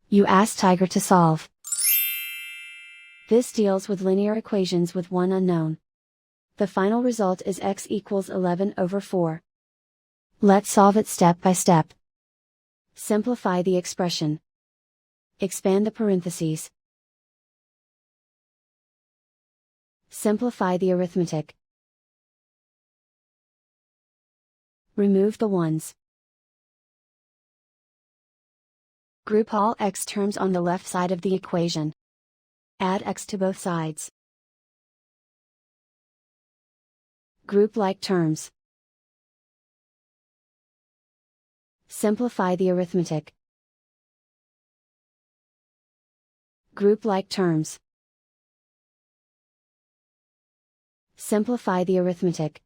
You ask Tiger to solve. This deals with linear equations with one unknown. The final result is x equals 11 over 4. Let's solve it step by step. Simplify the expression. Expand the parentheses. Simplify the arithmetic. Remove the ones. Group all x terms on the left side of the equation. Add x to both sides. Group like terms. Simplify the arithmetic. Group like terms. Simplify the arithmetic.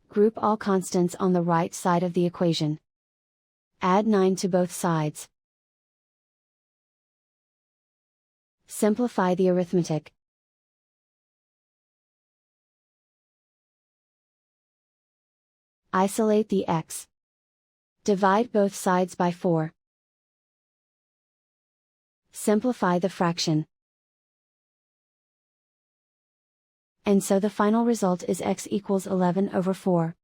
Group all constants on the right side of the equation. Add 9 to both sides. Simplify the arithmetic. Isolate the x. Divide both sides by 4. Simplify the fraction. And so the final result is x equals 11 over 4.